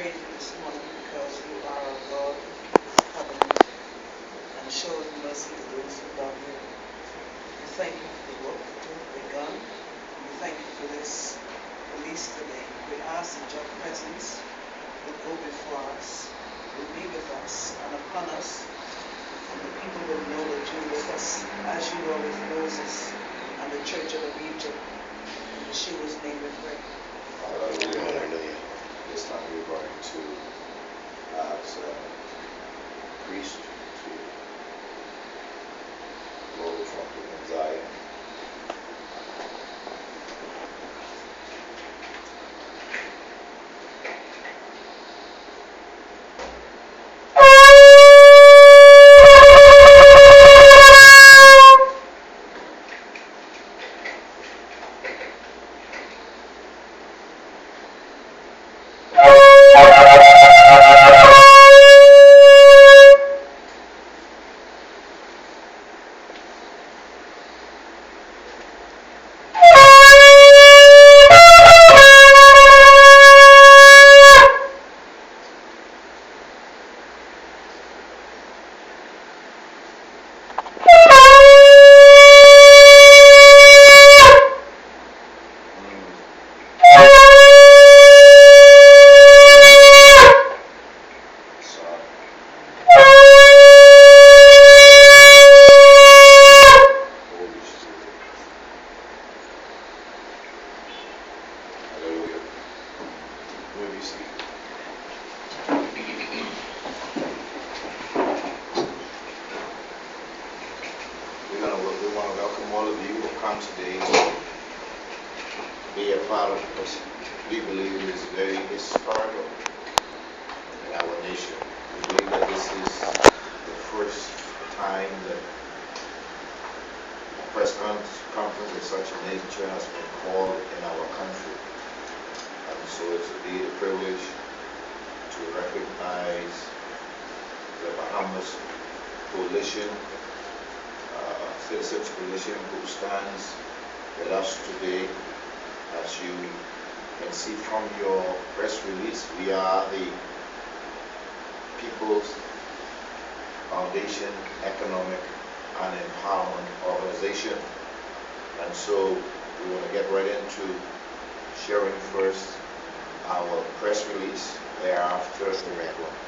praise you this morning because you are a God of covenant and showing mercy to those who love you. We thank you for the work that you have begun. We thank you for this release today. We ask that your presence will go before us, will be with us and upon us, and the people will know that you are with us as you were with Moses and the church of Egypt. In Yeshua's name we pray. Hallelujah. Hallelujah. This time we're going to ask priest to blow the trumpet in Zion. We want to welcome all of you who have come today to be a part of what we believe is very historical in our nation. We believe that this is the first time that a press conference of such a nature has been called in our country. And so it's indeed a privilege to recognize the Bahamas coalition, citizens coalition who stands with us today. As you can see from your press release, we are the People's Foundation Economic and Empowerment Organization. And so we want to get right into sharing first our press release. Thereafter,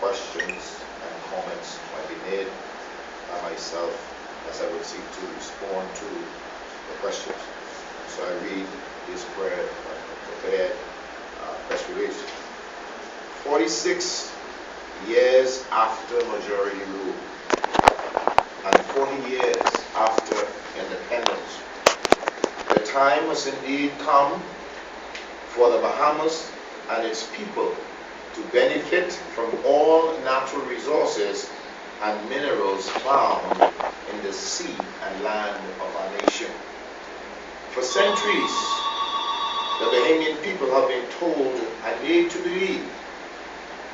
questions and comments might be made by myself as I would seek to respond to the questions. So I read this prepared press release. 46 years after majority rule and 40 years after independence, the time has indeed come for the Bahamas and its people to benefit from all natural resources and minerals found in the sea and land of our nation. For centuries, the Bahamian people have been told and made to believe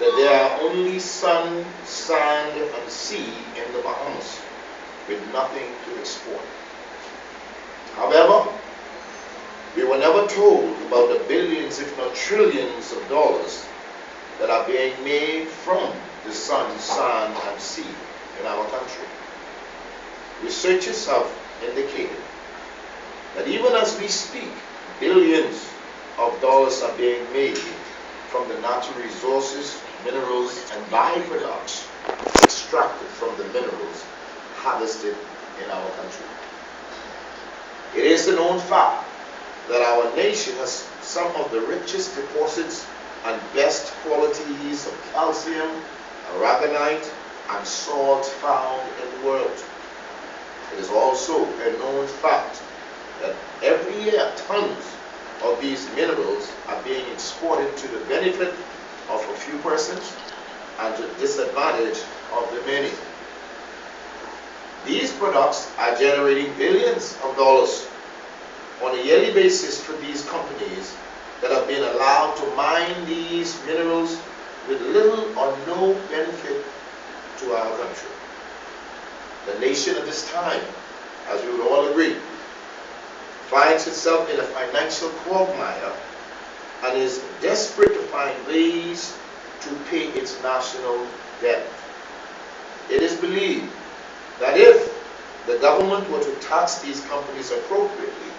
that there are only sun, sand, and sea in the Bahamas, with nothing to export. However, we were never told about the billions, if not trillions, of dollars that are being made from the sun, sand, and sea in our country. Researchers have indicated that even as we speak, billions of dollars are being made from the natural resources, minerals, and byproducts extracted from the minerals harvested in our country. It is a known fact that our nation has some of the richest deposits and best qualities of calcium, aragonite, and salt found in the world. It is also a known fact that every year tons of these minerals are being exported to the benefit of a few persons and to the disadvantage of the many. These products are generating billions of dollars on a yearly basis for these companies that have been allowed to mine these minerals with little or no benefit to our country. The nation at this time, as we would all agree, finds itself in a financial quagmire and is desperate to find ways to pay its national debt. It is believed that if the government were to tax these companies appropriately,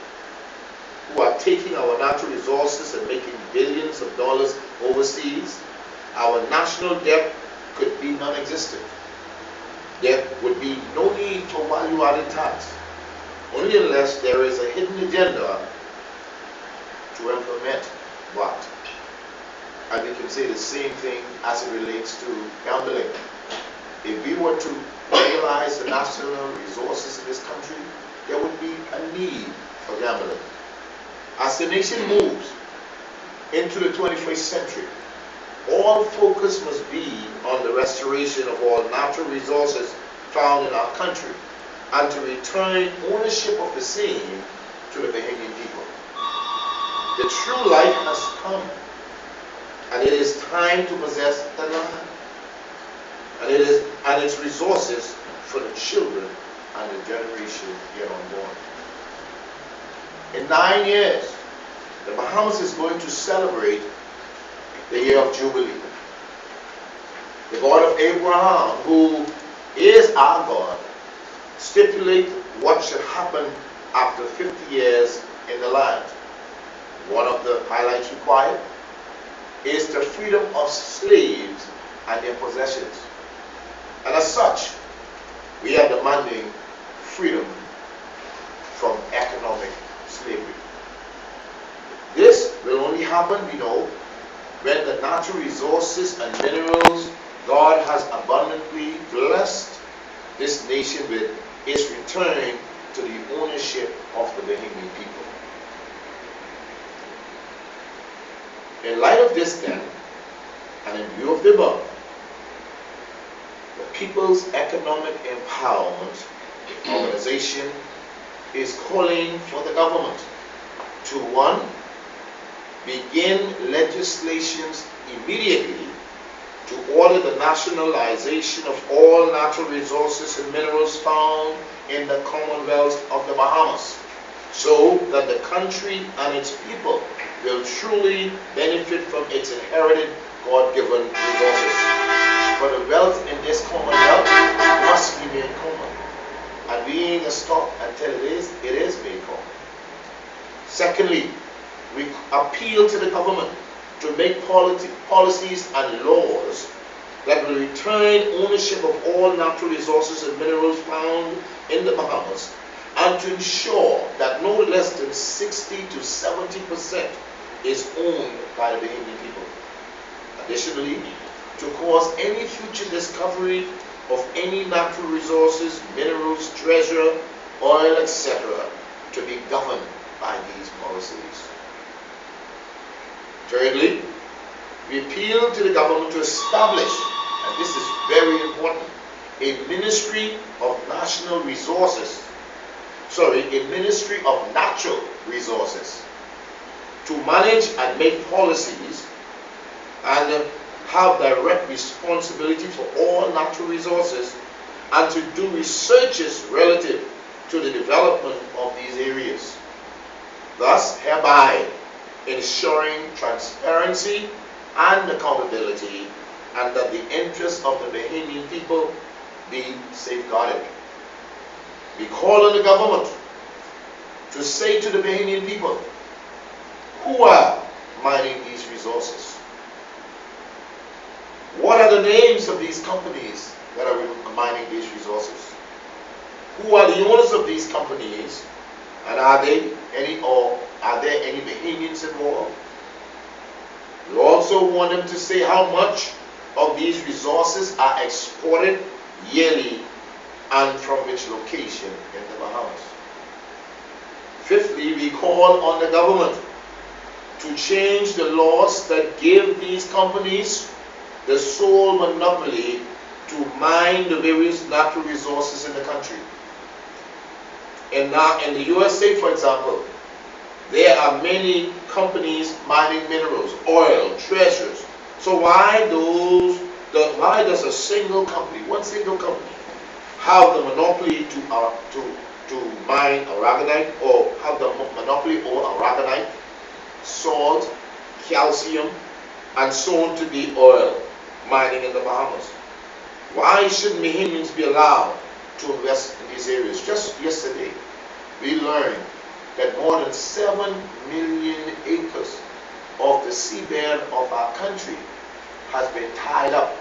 who are taking our natural resources and making billions of dollars overseas, our national debt could be non-existent. There would be no need for value-added tax, only unless there is a hidden agenda to implement what. And we can say the same thing as it relates to gambling. If we were to realize the national resources in this country, there would be a need for gambling. As the nation moves into the 21st century, all focus must be on the restoration of all natural resources found in our country and to return ownership of the same to the Bahamian people. The true life has come, and it is time to possess the land and its resources for the children and the generation yet unborn. In 9 years, the Bahamas is going to celebrate the year of Jubilee. The God of Abraham, who is our God, stipulate what should happen after 50 years in the land. One of the highlights required is the freedom of slaves and their possessions. And as such, we are demanding freedom from economic slavery. This will only happen, we know, when the natural resources and minerals God has abundantly blessed this nation with is returned to the ownership of the Bahamian people. In light of this then, and in view of the above, the People's Economic Empowerment Organization is calling for the government to, 1, begin legislations immediately to order the nationalization of all natural resources and minerals found in the Commonwealth of the Bahamas, so that the country and its people will truly benefit from its inherited God-given resources. For the wealth in this Commonwealth must be made common, and we ain't gonna stop until it is made common. Secondly, we appeal to the government to make policies and laws that will return ownership of all natural resources and minerals found in the Bahamas, and to ensure that no less than 60 to 70% is owned by the Bahamian people. Additionally, to cause any future discovery of any natural resources, minerals, treasure, oil, etc., to be governed by these policies. Thirdly, we appeal to the government to establish, and this is very important, a Ministry of National Resources, a Ministry of Natural Resources, to manage and make policies and have direct responsibility for all natural resources and to do researches relative to the development of these areas, thus hereby ensuring transparency and accountability, and that the interests of the Bahamian people be safeguarded. We call on the government to say to the Bahamian people who are mining these resources. What are the names of these companies that are mining these resources? Who are the owners of these companies, and are there any Bahamians involved? We also want them to say how much of these resources are exported yearly and from which location in the Bahamas. Fifthly, we call on the government to change the laws that give these companies the sole monopoly to mine the various natural resources in the country. In the USA, for example, there are many companies mining minerals, oil, treasures. So why does a single company, one single company, have the monopoly to mine aragonite, or have the monopoly over aragonite, salt, calcium, and so on to be oil? mining in the Bahamas. Why should Bahamians be allowed to invest in these areas? Just yesterday, we learned that more than 7 million acres of the seabed of our country has been tied up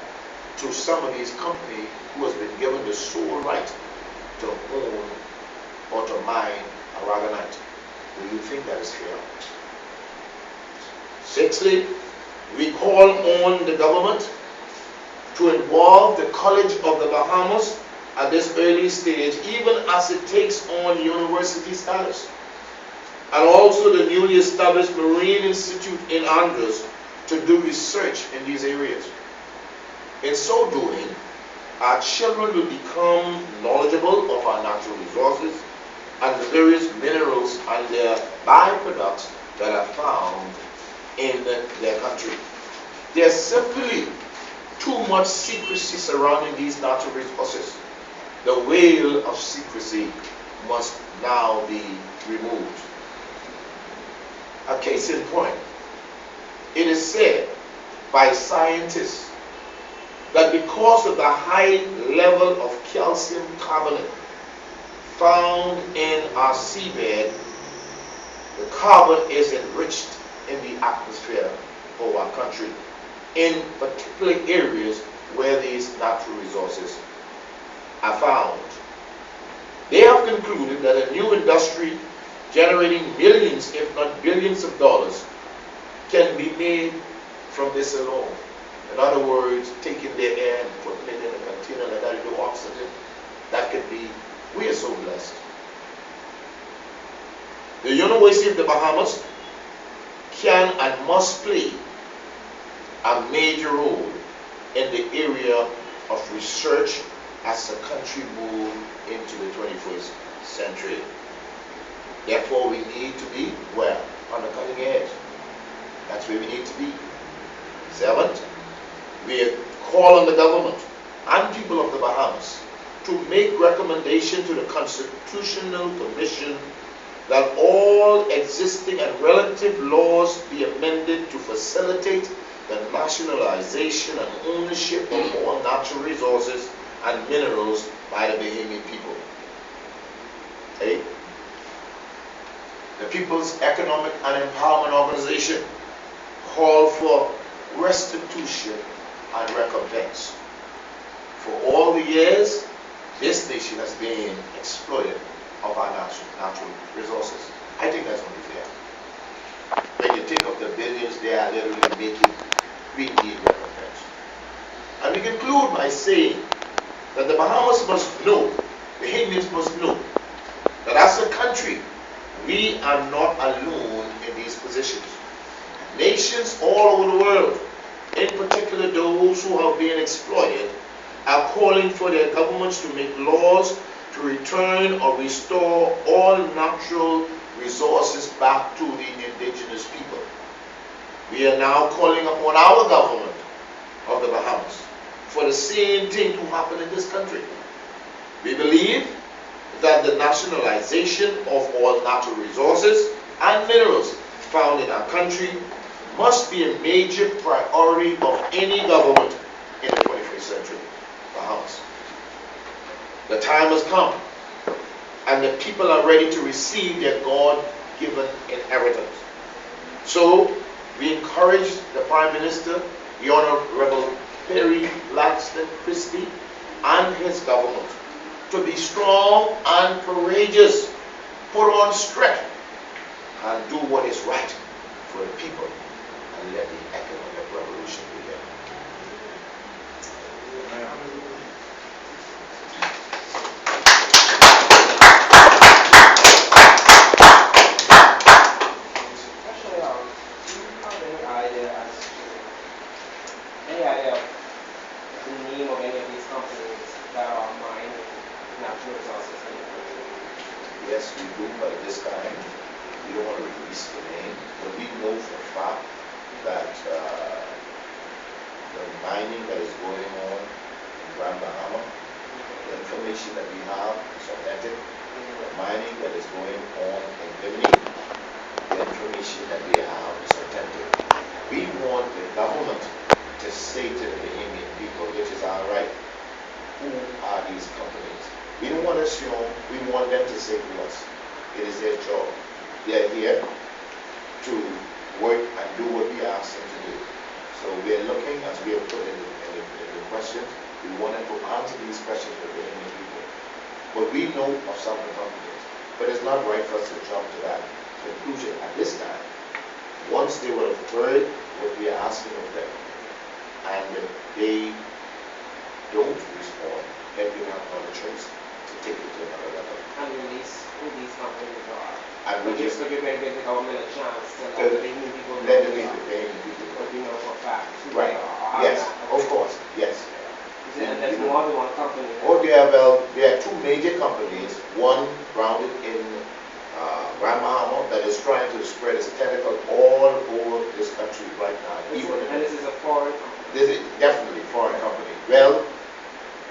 to some of these companies who has been given the sole right to own or to mine aragonite. Do you think that is fair? Sixthly, we call on the government to involve the College of the Bahamas at this early stage, even as it takes on university status, and also the newly established Marine Institute in Andros to do research in these areas. In so doing, our children will become knowledgeable of our natural resources and the various minerals and their byproducts that are found in their country. There's simply too much secrecy surrounding these natural resources. The veil of secrecy must now be removed. A case in point, it is said by scientists that because of the high level of calcium carbonate found in our seabed, the carbon is enriched in the atmosphere of our country in particular areas where these natural resources are found. They have concluded that a new industry generating millions, if not billions of dollars can be made from this alone. In other words, taking their air and putting it in a container like that, no oxygen. That could be, we are so blessed. The University of the Bahamas can and must play a major role in the area of research as the country moves into the 21st century. Therefore, we need to be where? On the cutting edge. That's where we need to be. Seventh, we call on the government and people of the Bahamas to make recommendation to the Constitutional Commission that all existing and relative laws be amended to facilitate the nationalization and ownership of all natural resources and minerals by the Bahamian people. 8. The People's Economic and Empowerment Organization called for restitution and recompense. For all the years, this nation has been exploited of our natural resources. I think that's only fair. When you think of the billions they are literally making, we need recompense. And we conclude by saying that the Bahamas must know, the Bahamians must know, that as a country, we are not alone in these positions. Nations all over the world, in particular those who have been exploited, are calling for their governments to make laws to return or restore all natural resources back to the indigenous people. We are now calling upon our government of the Bahamas for the same thing to happen in this country. We believe that the nationalization of all natural resources and minerals found in our country must be a major priority of any government in the 21st century. Bahamas. The time has come, and the people are ready to receive their God-given inheritance. So, we encourage the Prime Minister, the Honorable Perry Langston Christie, and his government to be strong and courageous, put on strength, and do what is right for the people, and let the economic revolution begin. Any idea of the name of any of these companies that are mining natural resources in the country? Yes, we do, but at this time, we don't want to release the name, but we know for a fact that the mining that is going on in Grand Bahama, the information that we have is authentic. The mining that is going on in Bimini, the information that we have is authentic. We want the government to say to the Bahamian is all right. Who are these companies? We don't want to assume, we want them to say to us, it is their job. They are here to work and do what we ask them to do. So we are looking, as we have put in the questions, we wanted to answer these questions for the Indian people. But we know of some of the companies. But it's not right for us to jump to that conclusion at this time. Once they would have heard what we are asking of them, and they don't respond, then we have another choice to take it to another level. And release who these companies are. And we just So you're going to give the government a chance to to let the Indian people know let who the they are. people But you know for a fact who right. they are. Or how Yes, that- of course, yes. And there's more than one company. Oh, well, there are two major companies, one grounded in Grand Bahama that is trying to spread its tentacle all over this country right now. And this is a foreign company. This is definitely foreign company. Well,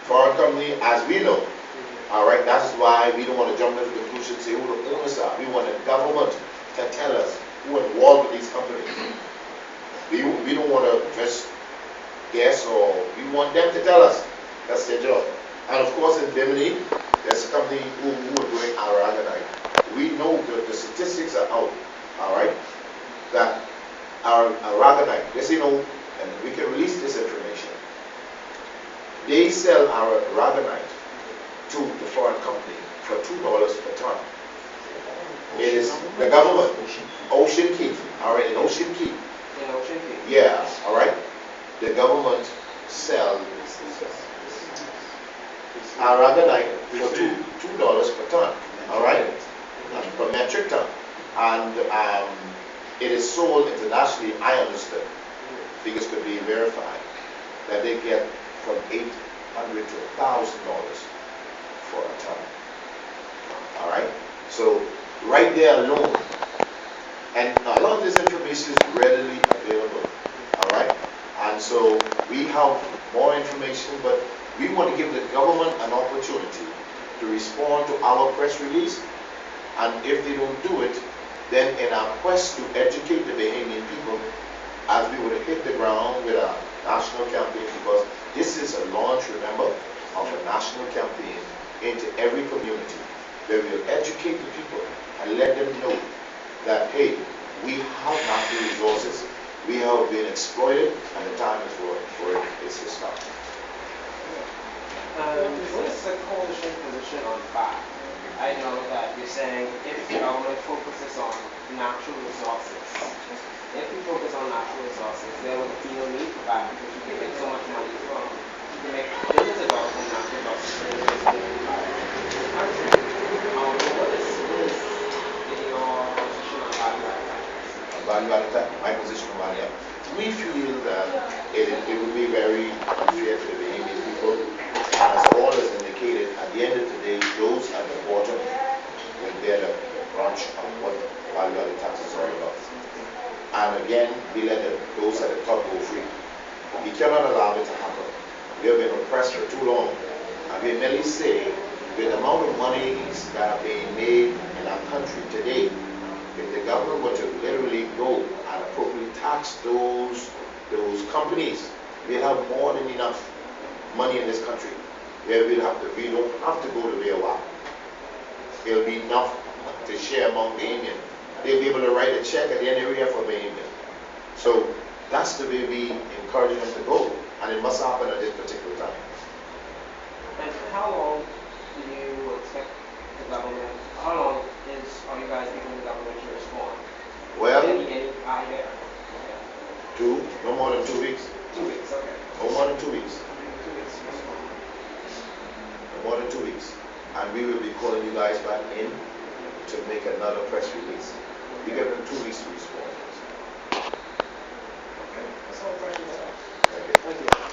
foreign company, as we know, all right, that is why we don't want to jump into the conclusion and say who the owners are. We want the government to tell us who are involved with these companies. We don't want to just guess, or we want them to tell us. That's their job. And of course in Bimini, there's a company who are doing aragonite. We know that the statistics are out, all right, that our aragonite, let's and we can release this information. They sell our aragonite to the foreign company for $2 per ton. It is the government, Ocean Key, all right, in Ocean Key. In Ocean Key. Yeah, all right. The government sell aragonite for $2 per ton, all right, per metric ton, and it is sold internationally. I understand, figures could be verified, that they get from $800 to $1,000 for a ton. All right, so right there alone, and a lot of this information is readily available. All right, and so we have more information, but we want to give the government an opportunity to respond to our press release, and if they don't do it, then in our quest to educate the Bahamian people, as we would hit the ground with a national campaign, because this is a launch, remember, of a national campaign into every community, where we'll educate the people and let them know that, hey, we have natural resources, we have been exploited, and the time is for it is to stop. What is the coalition position on FAC? I know that you're saying if the government focuses on natural resources, if we focus on natural resources, there would be no need for FAC because you can make so much money from, you can make billions of dollars from natural resources in this country. What is your position on value-added taxes? Value-added tax, my position on value-added. We feel that it would be very unfair to the Bahamian people. As all is indicated, at the end of the day, those at the bottom will bear the brunt of what value-added tax is all about. And again, we let those at the top go free. We cannot allow it to happen. We have been oppressed for too long. And we merely say, with the amount of monies that are being made in our country today, if the government were to literally go and appropriately tax those companies, we'll have more than enough money in this country. Where we don't have to go to VOI. It'll be enough to share among Bahamian. They'll be able to write a check at the end of the year for Bahamian. So that's the way we encourage them to go, and it must happen at this particular time. And how long do you expect the government, how long are you guys giving the government to respond? Well, any idea? No more than 2 weeks. 2 weeks, okay. No more than 2 weeks. 2 weeks to respond. More than 2 weeks, and we will be calling you guys back in to make another press release. We give them 2 weeks to respond. Okay, that's all the questions I have. Thank you. Thank you.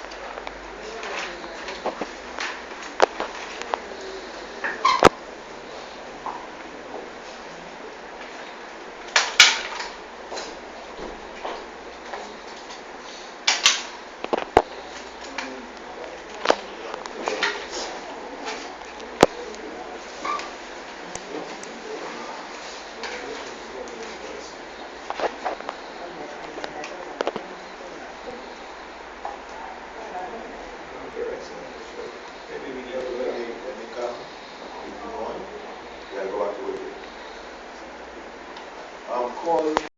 call